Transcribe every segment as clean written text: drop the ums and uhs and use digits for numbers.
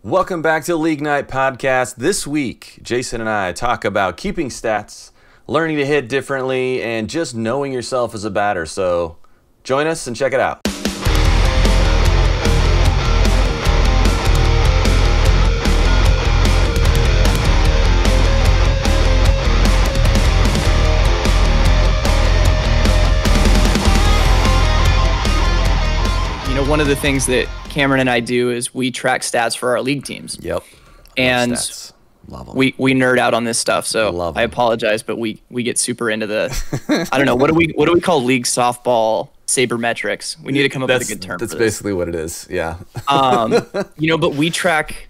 Welcome back to League Night Podcast. This week, Jason and I talk about keeping stats, learning to hit differently, and just knowing yourself as a batter. So join us and check it out. One of the things that Cameron and I do is we track stats for our league teams. Yep. And love them. we nerd out on this stuff, so I apologize, but we get super into the I don't know, what do we call league softball sabermetrics? We need to come up with a good term. That's for this. basically what it is. Yeah. But we track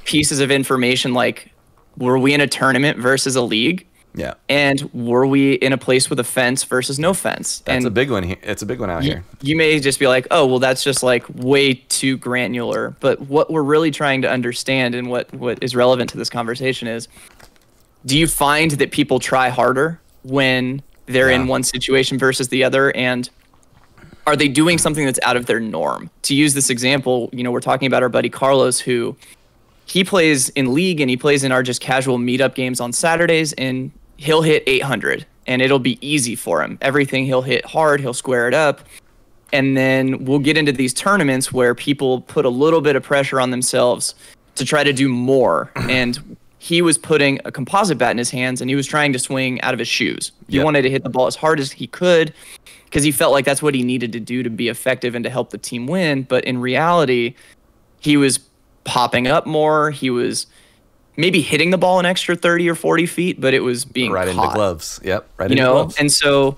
pieces of information like, were we in a tournament versus a league? Yeah. And were we in a place with a fence versus no fence? That's a big one. It's a big one out here. You may just be like, oh, well, that's just like way too granular. But what we're really trying to understand and what is relevant to this conversation is, do you find that people try harder when they're in one situation versus the other? And are they doing something that's out of their norm? To use this example, we're talking about our buddy Carlos, who he plays in league and he plays in our just casual meetup games on Saturdays, and he'll hit 800 and it'll be easy for him. Everything he'll hit hard, he'll square it up. And then we'll get into these tournaments where people put a little bit of pressure on themselves to try to do more. And he was putting a composite bat in his hands and he was trying to swing out of his shoes. He wanted to hit the ball as hard as he could because he felt like that's what he needed to do to be effective and to help the team win. But in reality, he was popping up more. He was maybe hitting the ball an extra 30 or 40 feet, but it was being right caught. Into gloves. Yep. Right into gloves. And so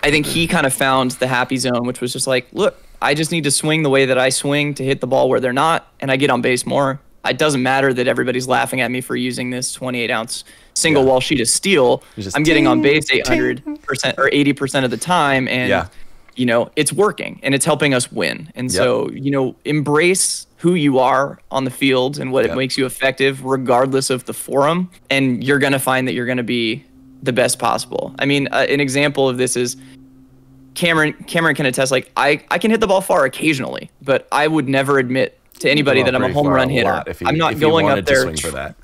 I think he kind of found the happy zone, which was just like, look, I just need to swing the way that I swing to hit the ball where they're not, and I get on base more. It doesn't matter that everybody's laughing at me for using this 28-ounce single wall sheet of steel. I'm getting on base 800% or 80% of the time, and it's working and it's helping us win. And so, embrace who you are on the field and what it makes you effective regardless of the forum, and you're going to find that you're going to be the best possible. I mean, an example of this is Cameron can attest, like I can hit the ball far occasionally, but I would never admit to anybody that I'm a home run hitter. I'm not going up there to swing for that.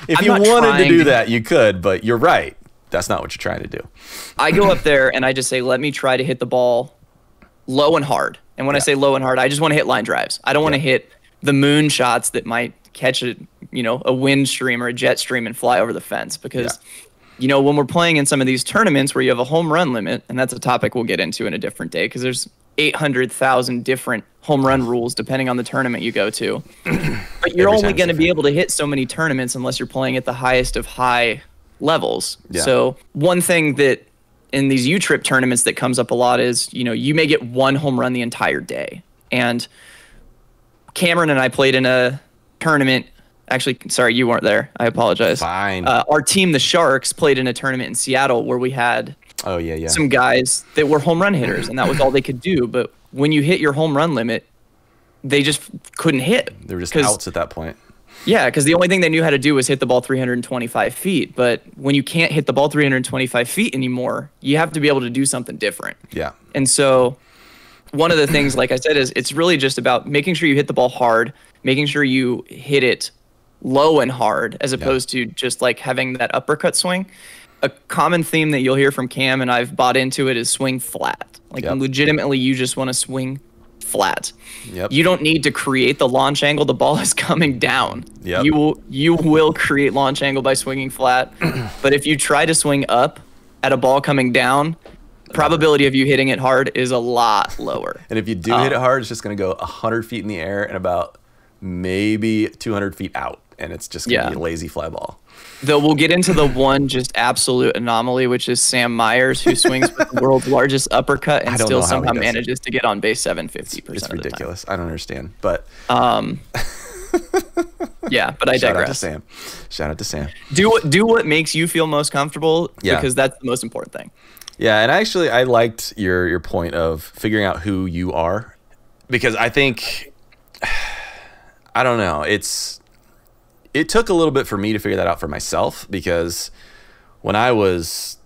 If you wanted to do that, you could, but you're right. That's not what you're trying to do. I go up there and I just say, let me try to hit the ball low and hard. And when I say low and hard, I just want to hit line drives. I don't want to hit the moon shots that might catch a wind stream or a jet stream and fly over the fence. Because, when we're playing in some of these tournaments where you have a home run limit, and that's a topic we'll get into in a different day, because there's 800,000 different home run rules depending on the tournament you go to. But you're only going to be able to hit so many tournaments unless you're playing at the highest of high levels. So one thing that in these U-Trip tournaments that comes up a lot is, you may get one home run the entire day. And Cameron and I played in a tournament. Actually, sorry, you weren't there. I apologize. Fine. Our team, the Sharks, played in a tournament in Seattle where we had some guys that were home run hitters, and that was all they could do. But when you hit your home run limit, they just couldn't hit. They were just outs at that point. Yeah, because the only thing they knew how to do was hit the ball 325 feet. But when you can't hit the ball 325 feet anymore, you have to be able to do something different. Yeah. And so one of the things, like I said, is it's really just about making sure you hit the ball hard, making sure you hit it low and hard, as opposed to just like having that uppercut swing. A common theme that you'll hear from Cam, and I've bought into it, is swing flat. Like legitimately, you just want to swing flat. You don't need to create the launch angle. The ball is coming down. You will create launch angle by swinging flat. But if you try to swing up at a ball coming down, probability of you hitting it hard is a lot lower. And if you do hit it hard, it's just going to go 100 feet in the air and about maybe 200 feet out, and it's just going to be a lazy fly ball. Though we'll get into the one just absolute anomaly, which is Sam Myers, who swings with the world's largest uppercut and still somehow manages to get on base 750% of the time. It's ridiculous. I don't understand, but yeah, but I digress. Shout out to Sam. Do what makes you feel most comfortable, because that's the most important thing. Yeah, and actually I liked your point of figuring out who you are, because I think I don't know, it took a little bit for me to figure that out for myself, because when I was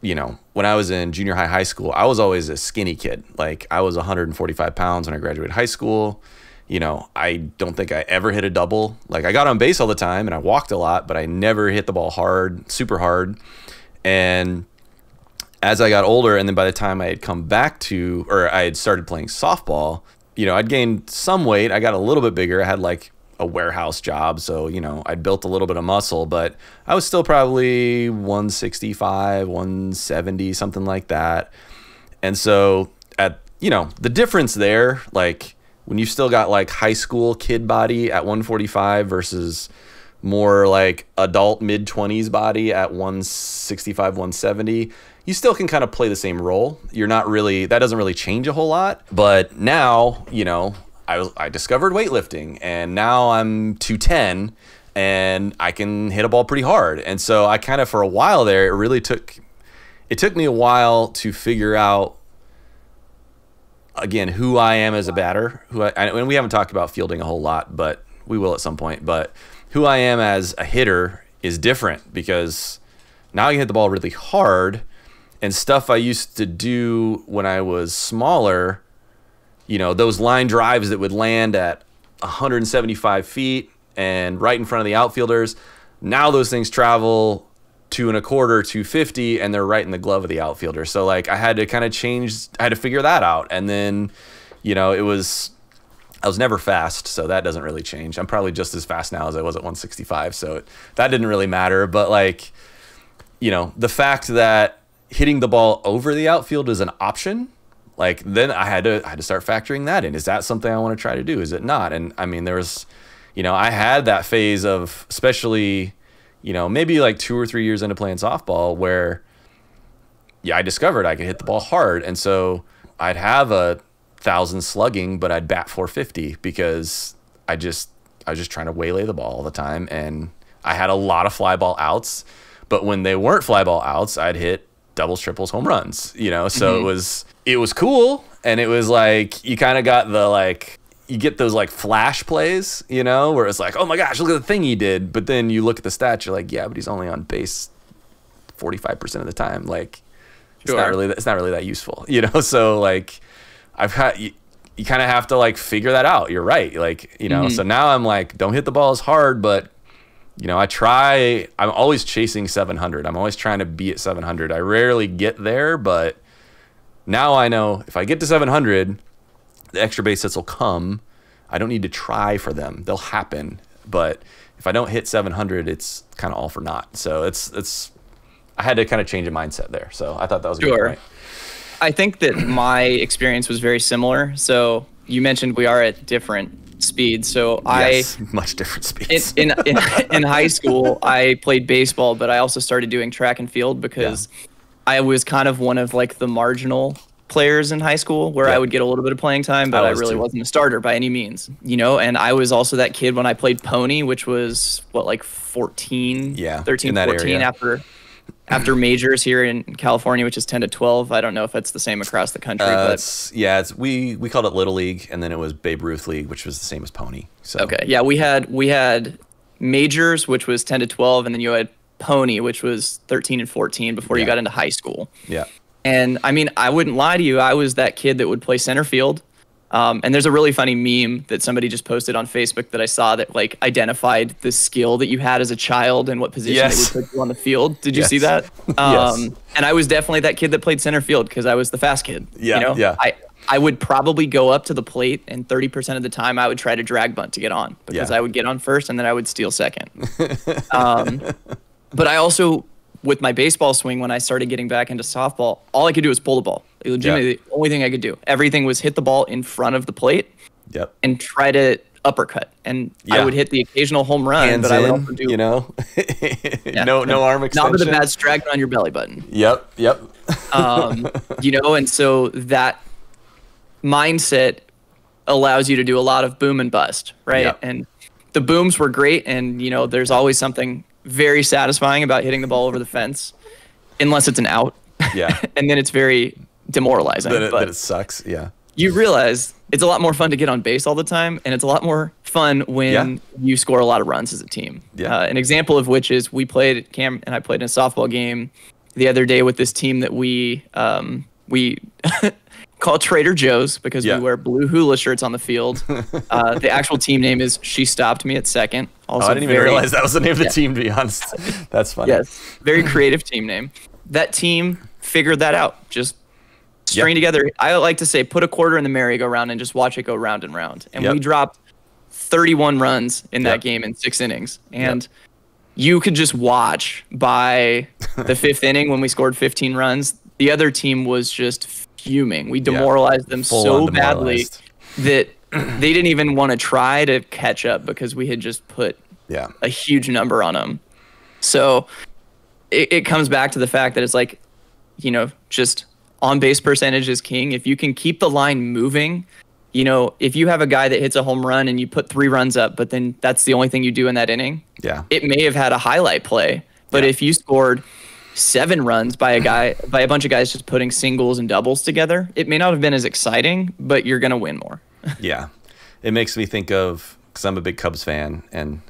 in junior high school, I was always a skinny kid. Like I was 145 pounds when I graduated high school, You know, I don't think I ever hit a double. Like I got on base all the time and I walked a lot, but I never hit the ball hard, super hard. And as I got older, and then by the time I had come back to, or I had started playing softball, you know, I'd gained some weight. I got a little bit bigger. I had like a warehouse job. So, you know, I'd built a little bit of muscle, but I was still probably 165, 170, something like that. And so you know, the difference there, like when you still got like high school kid body at 145 versus more like adult mid-20s body at 165, 170, you still can kind of play the same role. You're not really, that doesn't really change a whole lot. But now, you know, I discovered weightlifting, and now I'm 210 and I can hit a ball pretty hard. And so I kind of, for a while there, it took me a while to figure out, again, who I am as a batter, and we haven't talked about fielding a whole lot, but we will at some point. But who I am as a hitter is different, because now I can hit the ball really hard, and stuff I used to do when I was smaller, you know, those line drives that would land at 175 feet and right in front of the outfielders. Now those things travel 2.25, 250, and they're right in the glove of the outfielder. So like I had to kind of change, I had to figure that out. And then, you know, I was never fast, so that doesn't really change. I'm probably just as fast now as I was at 165, so that didn't really matter. But like, you know, the fact that hitting the ball over the outfield is an option, like then I had to start factoring that in. Is that something I want to try to do? Is it not? And I mean, there was, you know, I had that phase of, especially, you know, maybe like 2 or 3 years into playing softball, where, yeah, I discovered I could hit the ball hard. And so I'd have 1,000 slugging, but I'd bat 450 because I was just trying to waylay the ball all the time. And I had a lot of fly ball outs, but when they weren't fly ball outs, I'd hit doubles, triples, home runs, you know? So it was cool. And it was like, you kind of got the, like, you get those like flash plays, you know, where it's like, oh my gosh, look at the thing he did. But then you look at the stats, you're like, yeah, but he's only on base 45% of the time. Like, it's not really that useful, you know? So like, you kind of have to like figure that out. You're right. Like, you know, so now I'm like, don't hit the ball as hard, but you know, I'm always chasing 700. I'm always trying to be at 700. I rarely get there, but now I know if I get to 700, the extra base hits will come. I don't need to try for them. They'll happen. But if I don't hit 700, it's kind of all for naught. So I had to kind of change a mindset there. So I thought that was a good point. I think that my experience was very similar. So you mentioned we are at different speeds. So yes, much different speeds. In high school, I played baseball, but I also started doing track and field because I was kind of one of like the marginal players in high school where I would get a little bit of playing time, but I really wasn't a starter by any means, you know. And I was also that kid when I played pony, which was what, like 13, 13, 14 after majors here in California, which is 10 to 12. I don't know if that's the same across the country. But we called it Little League, and then it was Babe Ruth League, which was the same as pony. So okay, yeah, we had majors, which was 10 to 12, and then you had pony, which was 13 and 14 before you got into high school. Yeah. And I mean, I wouldn't lie to you, I was that kid that would play center field. And there's a really funny meme that somebody just posted on Facebook that I saw that like identified the skill that you had as a child and what position they would put you on the field. Did you see that? And I was definitely that kid that played center field because I was the fast kid. Yeah, you know? I would probably go up to the plate, and 30% of the time I would try to drag bunt to get on because I would get on first and then I would steal second. But I also, with my baseball swing, when I started getting back into softball, all I could do was pull the ball. Legitimately, the only thing I could do. Everything was hit the ball in front of the plate and try to uppercut. And I would hit the occasional home run, hands but I would also do, you know, no arm extension. Not with a bad strike on your belly button. Yep. You know, and so that mindset allows you to do a lot of boom and bust, right? And the booms were great, and you know, there's always something very satisfying about hitting the ball over the fence, unless it's an out. And then it's very demoralizing. But it sucks. Yeah. You realize it's a lot more fun to get on base all the time, and it's a lot more fun when you score a lot of runs as a team. An example of which is Cam and I played in a softball game the other day with this team that we called Trader Joe's because Yeah. we wear blue hula shirts on the field. The actual team name is She Stopped Me at Second. Also, I didn't even realize that was the name of the team, to be honest. That's funny. Yes, very creative team name. That team figured that out. Just string together. I like to say, put a quarter in the merry-go-round and just watch it go round and round. And we dropped 31 runs in that game in 6 innings. And you could just watch by the 5th inning when we scored 15 runs. The other team was just fuming. We demoralized them so badly that they didn't even want to try to catch up because we had just put a huge number on them. So it comes back to the fact that it's like, you know, just on base percentage is king. If you can keep the line moving, you know, if you have a guy that hits a home run and you put 3 runs up, but then that's the only thing you do in that inning, it may have had a highlight play. But if you scored 7 runs by a bunch of guys just putting singles and doubles together, it may not have been as exciting, but you're going to win more. Yeah. It makes me think of, because I'm a big Cubs fan, and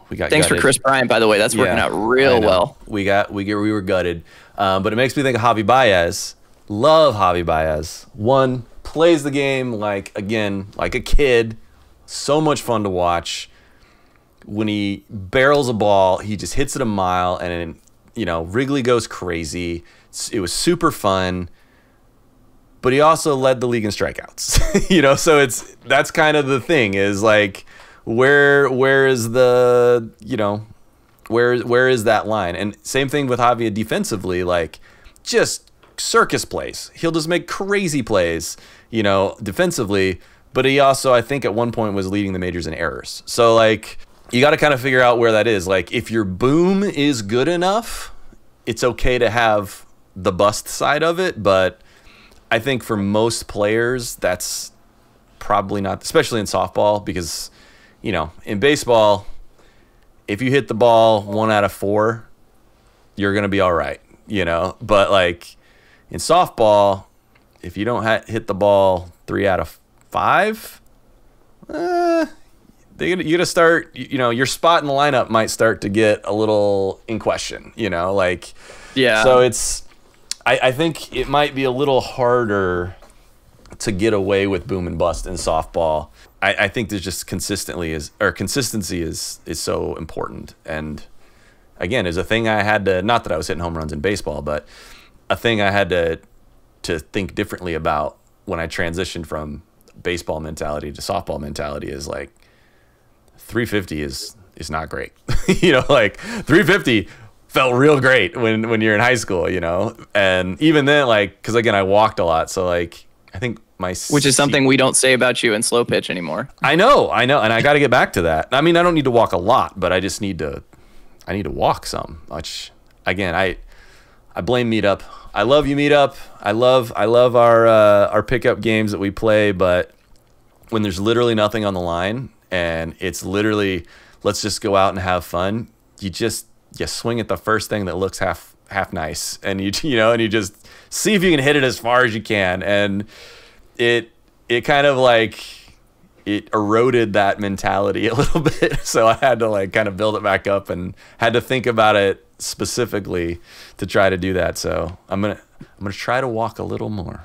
we got Thanks gutted. for Chris Bryant, by the way. That's working out real well. We were gutted. But it makes me think of Javi Baez. Love Javi Baez. One, plays the game like a kid. So much fun to watch. When he barrels a ball, he just hits it a mile, and then, you know, Wrigley goes crazy. It was super fun. But he also led the league in strikeouts. You know, so that's kind of the thing, is like, where is the, you know, where is that line? And same thing with Javier defensively, like, just circus plays. He'll just make crazy plays, you know, defensively. But he also, I think, at one point was leading the majors in errors. So, like, you got to kind of figure out where that is. Like, if your boom is good enough, it's okay to have the bust side of it. But I think for most players, that's probably not, especially in softball, because, you know, in baseball, if you hit the ball 1 out of 4, you're going to be all right, you know. But, like, in softball, if you don't hit the ball 3 out of 5, you got to start, you know, your spot in the lineup might start to get a little in question, you know, like, so I think it might be a little harder to get away with boom and bust in softball. I think there's just consistency is so important. And again, is a thing I had to, not that I was hitting home runs in baseball, but a thing I had to think differently about when I transitioned from baseball mentality to softball mentality, is like 350 is not great. You know, like 350 felt real great when you're in high school, you know. And even then, like, because again, I walked a lot, so like I think which is something we don't say about you in slow pitch anymore. I know, and I got to get back to that. I mean, I don't need to walk a lot, but I just need to walk some. Which again, I blame Meetup. I love you, Meetup. I love our pickup games that we play, but when there's literally nothing on the line and it's literally, let's just go out and have fun, you swing at the first thing that looks half nice, and you just see if you can hit it as far as you can. And it kind of like, it eroded that mentality a little bit. So I had to like kind of build it back up and had to think about it specifically to try to do that. So I'm gonna try to walk a little more.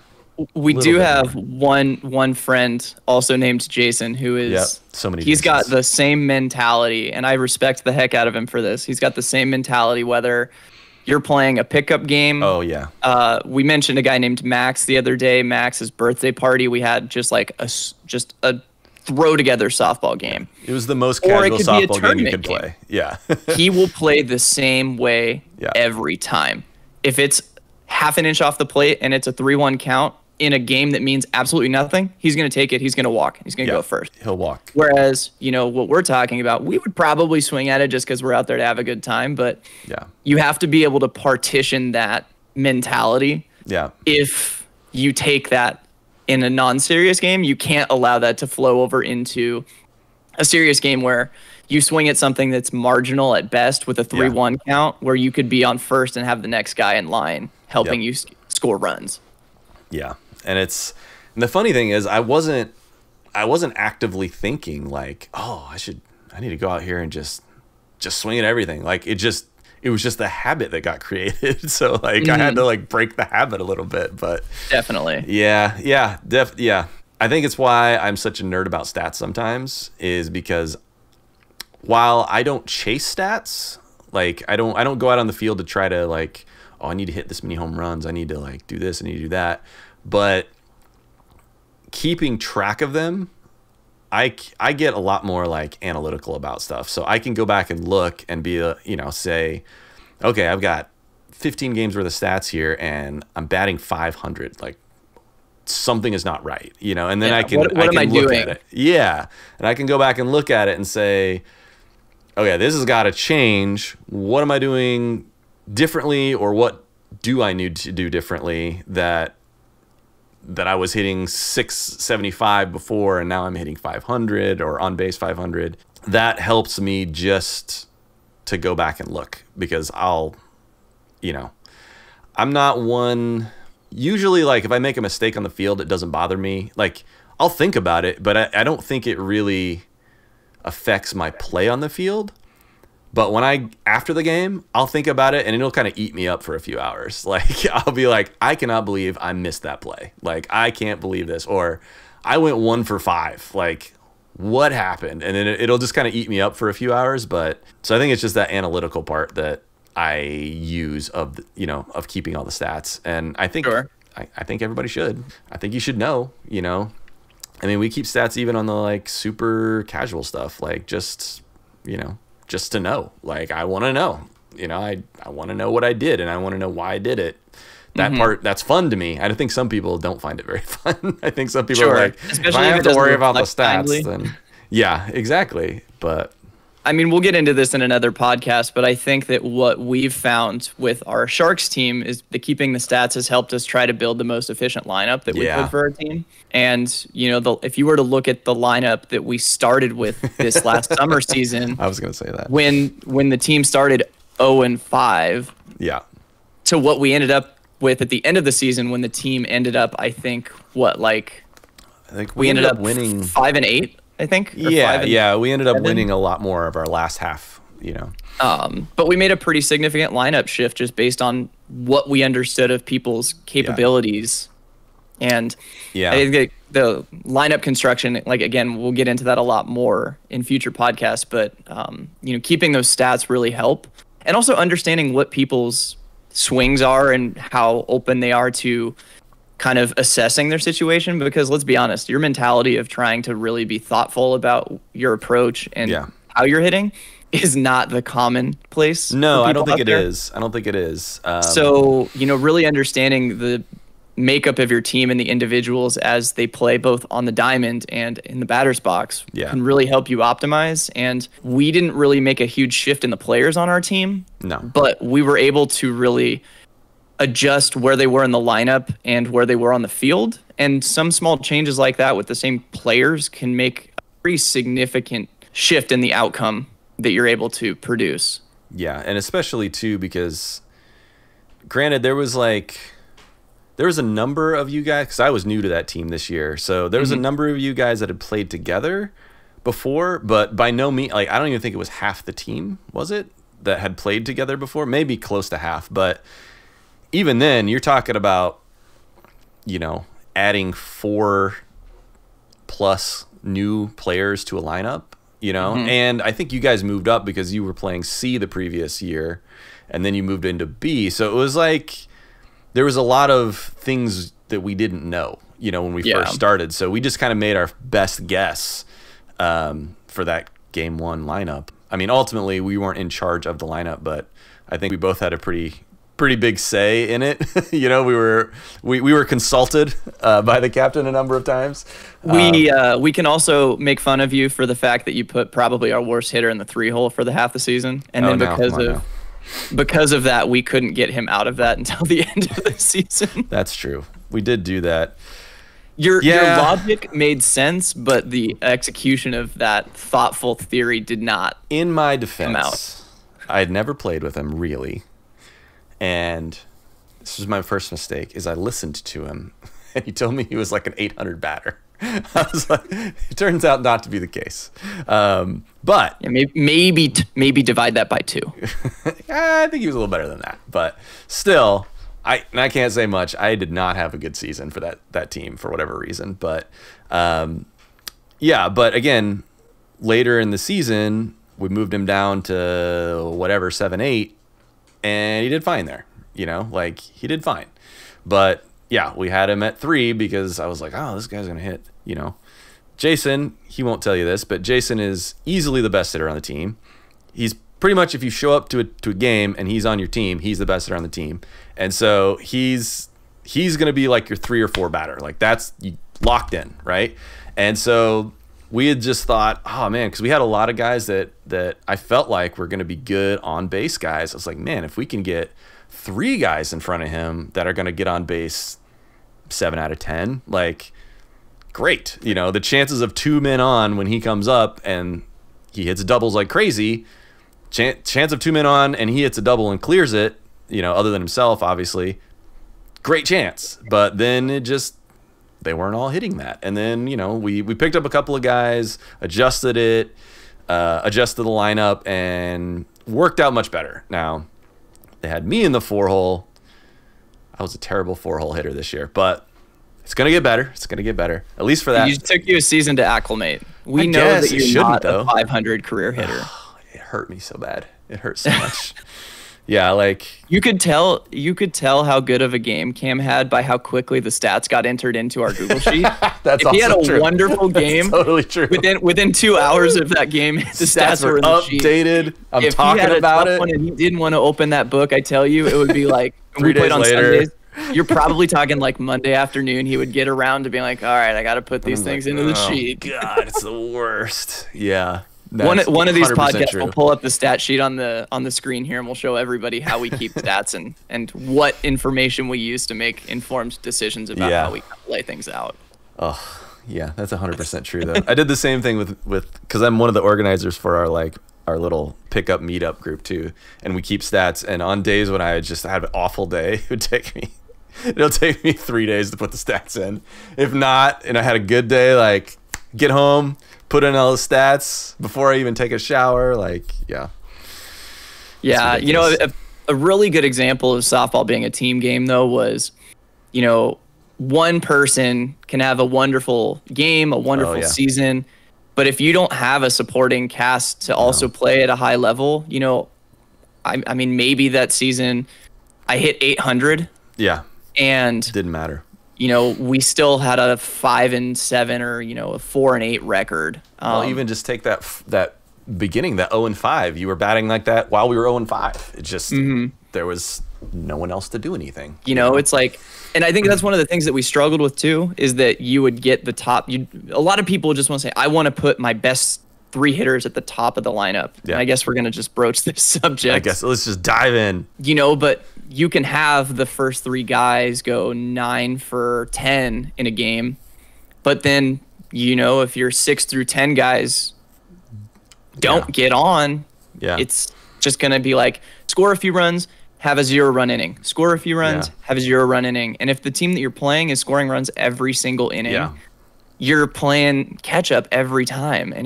We do have one friend also named Jason who is so many. He's got the same mentality, and I respect the heck out of him for this. He's got the same mentality whether you're playing a pickup game. Oh yeah. We mentioned a guy named Max the other day. Max's birthday party, we had just like a throw together softball game. It was the most casual softball game you could play. Yeah. He will play the same way every time. If it's half an inch off the plate and it's a 3-1 count in a game that means absolutely nothing, he's going to take it. He's going to walk. He's going to go first. He'll walk. Whereas, you know, what we're talking about, we would probably swing at it just because we're out there to have a good time. But you have to be able to partition that mentality. Yeah. If you take that in a non-serious game, you can't allow that to flow over into a serious game where you swing at something that's marginal at best with a 3-1 count, where you could be on first and have the next guy in line helping you score runs. Yeah. And the funny thing is, I wasn't actively thinking like, oh, I need to go out here and just swing at everything. Like it it was just the habit that got created. So like I had to like break the habit a little bit, but Definitely. yeah. I think it's why I'm such a nerd about stats sometimes, is because while I don't chase stats, like I don't go out on the field to try to like, oh, I need to hit this many home runs, I need to like do this, I need to do that. But keeping track of them, I get a lot more like analytical about stuff. So I can go back and look and be, say, okay, I've got 15 games worth of stats here and I'm batting 500. Like something is not right, and then I can, what I am can I look doing? at it. Yeah. And I can go back and look at it and say, okay, this has got to change. What am I doing differently, or what do I need to do differently that I was hitting 675 before and now I'm hitting 500 or on base 500. That helps me just to go back and look, because I'm not one, usually like if I make a mistake on the field, it doesn't bother me. Like I'll think about it, but I don't think it really affects my play on the field. But when after the game, I'll think about it and it'll kind of eat me up for a few hours. Like I'll be like, I cannot believe I missed that play. Like I can't believe this. Or I went 1 for 5. Like what happened? And then it'll just kind of eat me up for a few hours. But so I think it's just that analytical part that I use of keeping all the stats. And I think, Sure. I think everybody should. I think you should know, I mean, we keep stats even on the like super casual stuff, like just to know. Like I want to know, I want to know what I did and I want to know why I did it. That part, that's fun to me. I think some people don't find it very fun. I think some people are like, especially if I if have it to doesn't worry about the reflect stats, kindly. then yeah, exactly. But I mean, we'll get into this in another podcast, but I think that what we've found with our Sharks team is that keeping the stats has helped us try to build the most efficient lineup that we Yeah. could for our team. And, if you were to look at the lineup that we started with this last summer season, I was going to say that. when the team started 0-5, Yeah. to what we ended up with at the end of the season, when the team ended up, I think, I think we ended up winning 5-8, I think. Or Yeah, 5-7. yeah, we ended up winning a lot more of our last half, But we made a pretty significant lineup shift just based on what we understood of people's capabilities. And Yeah. I think the lineup construction, like, again, we'll get into that a lot more in future podcasts, but, keeping those stats really help. And also understanding what people's swings are and how open they are to kind of assessing their situation, because let's be honest, your mentality of trying to really be thoughtful about your approach and Yeah. how you're hitting is not the commonplace. No, for I don't people think out it there. is. I don't think it is. So, really understanding the makeup of your team and the individuals as they play both on the diamond and in the batter's box Yeah. can really help you optimize. And we didn't really make a huge shift in the players on our team, No. but we were able to really adjust where they were in the lineup and where they were on the field. And some small changes like that with the same players can make a pretty significant shift in the outcome that you're able to produce. Yeah, and especially too because, granted, there was a number of you guys, because I was new to that team this year, so there was a number of you guys that had played together before, but by no means, like I don't even think it was half the team, was it, that had played together before? Maybe close to half, but even then, you're talking about, adding 4+ new players to a lineup. And I think you guys moved up because you were playing C the previous year and then you moved into B. So it was like there was a lot of things that we didn't know, when we first started. So we just kind of made our best guess for that game 1 lineup. I mean, ultimately we weren't in charge of the lineup, but I think we both had a pretty big say in it. We were consulted by the captain a number of times. We can also make fun of you for the fact that you put probably our worst hitter in the 3-hole for the half the season, and then because of that, we couldn't get him out of that until the end of the season. That's true. We did do that. Your logic made sense, but the execution of that thoughtful theory did not. In my out. defense, I had never played with him really. And this was my first mistake, is I listened to him and he told me he was like an 800 batter. I was like, it turns out not to be the case. But Yeah, maybe divide that by 2. I think he was a little better than that. But still, I can't say much. I did not have a good season for that team for whatever reason. But yeah, but again, later in the season, we moved him down to whatever 7-8, and he did fine there. You know, like he did fine. But yeah, we had him at 3 because I was like, oh, this guy's gonna hit. You know, Jason, he won't tell you this, but Jason is easily the best hitter on the team. He's pretty much, if you show up to a game and he's on your team, he's the best hitter on the team. And so he's gonna be like your 3 or 4 batter. Like that's locked in, right? And so we had just thought, oh man, because we had a lot of guys that I felt like were going to be good on base guys. I was like, man, if we can get 3 guys in front of him that are going to get on base 7 out of 10, like great. You know, the chances of 2 men on when he comes up and he hits doubles like crazy, chance of 2 men on and he hits a double and clears it, you know, other than himself, obviously, great chance. But then they weren't all hitting that. And then, you know, we picked up a couple of guys, adjusted the lineup, and worked out much better. Now, they had me in the 4-hole. I was a terrible 4-hole hitter this year, but it's going to get better. It's going to get better, at least for that. It took you a season to acclimate. We know that you're not a 500 career hitter. It hurt me so bad. It hurt so much. Yeah, like you could tell how good of a game Cam had by how quickly the stats got entered into our Google sheet. That's if he had a true. Wonderful game, totally true. Within 2 hours of that game, the stats were in the updated. Sheet. I'm if talking he had about a it. One and he didn't want to open that book, I tell you, it would be like 3 days on later. Sundays. You're probably talking like Monday afternoon. He would get around to being like, "All right, I got to put these things into the sheet." God, it's the worst. Yeah. One of these podcasts true. will pull up the stat sheet on the screen here, and we'll show everybody how we keep stats and what information we use to make informed decisions about how we lay things out. Oh, yeah, that's 100% true though. I did the same thing with because I'm one of the organizers for our little pickup meetup group too, and we keep stats. And on days when I just had an awful day, it'll take me 3 days to put the stats in. If not, and I had a good day, like get home, put in all the stats before I even take a shower. Like, yeah. Yeah, you know, a really good example of softball being a team game, though, was, you know, one person can have a wonderful game, a wonderful season, but if you don't have a supporting cast to also play at a high level, you know, I mean, maybe that season I hit 800. Yeah. And didn't matter. You know, we still had a 5-7 or, you know, a 4-8 record. Well, even just take that beginning, that 0-5. You were batting like that while we were 0-5. It just there was no one else to do anything. You know, it's like, and I think that's one of the things that we struggled with too, is that you would get the top. A lot of people just want to say, I want to put my best 3 hitters at the top of the lineup. Yeah. And I guess we're going to just broach this subject. I guess let's just dive in. You know, but you can have the first 3 guys go 9 for 10 in a game, but then, you know, if your 6 through 10 guys don't get on, it's just going to be like, score a few runs, have a 0-run inning. Score a few runs, have a 0-run inning. And if the team that you're playing is scoring runs every single inning, you're playing catch up every time. And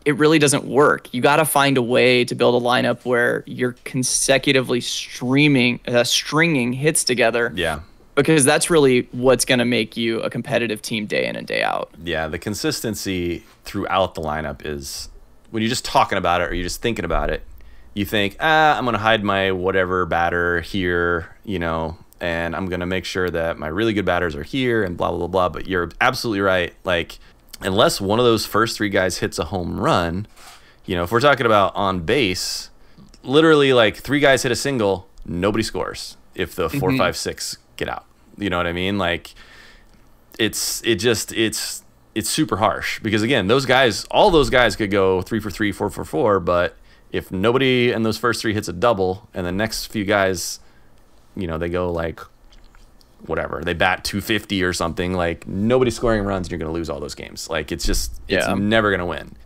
it really doesn't work. You got to find a way to build a lineup where you're consecutively stringing hits together. Yeah. Because that's really what's going to make you a competitive team day in and day out. Yeah, the consistency throughout the lineup is, when you're just talking about it or you're just thinking about it, you think, I'm going to hide my whatever batter here, you know, and I'm going to make sure that my really good batters are here and blah, blah, blah. But you're absolutely right. Like, unless one of those first 3 guys hits a home run, you know, if we're talking about on base, literally like 3 guys hit a single, nobody scores if the 4, 5, 6 get out. You know what I mean? Like, it's super harsh because, again, all those guys could go 3 for 3, 4 for 4, but if nobody in those first 3 hits a double and the next few guys, you know, they go like whatever, they bat 250 or something, like nobody's scoring runs and you're going to lose all those games. Like, it's never going to win.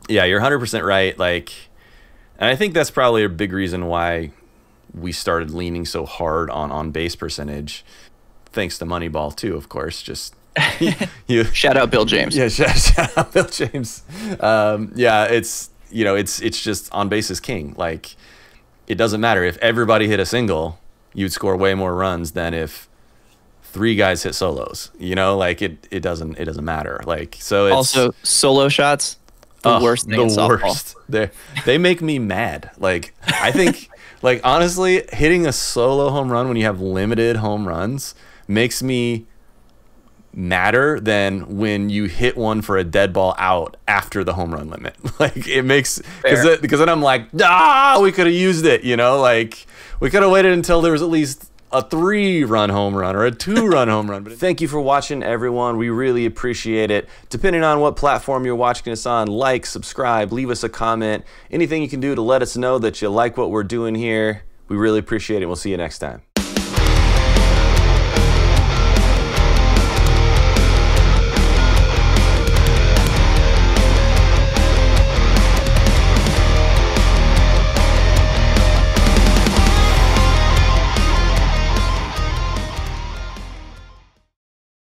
Yeah, you're 100% right. Like, and I think that's probably a big reason why we started leaning so hard on base percentage, thanks to Moneyball too, of course. Just, you Shout out Bill James. Yeah, shout out Bill James. Yeah, it's it's just on base is king. Like, it doesn't matter if everybody hit a single, you'd score way more runs than if 3 guys hit solos. Like it doesn't matter. Like, so it's Also, solo shots, the worst thing in softball. Worst. They make me mad. Like, I think like honestly, hitting a solo home run when you have limited home runs makes me madder than when you hit one for a dead ball out after the home run limit. Like, it makes, because then I'm like, we could have used it, like we could have waited until there was at least a 3-run home run or a 2-run home run. But thank you for watching, everyone. We really appreciate it. Depending on what platform you're watching us on, like, subscribe, leave us a comment, anything you can do to let us know that you like what we're doing here. We really appreciate it. We'll see you next time.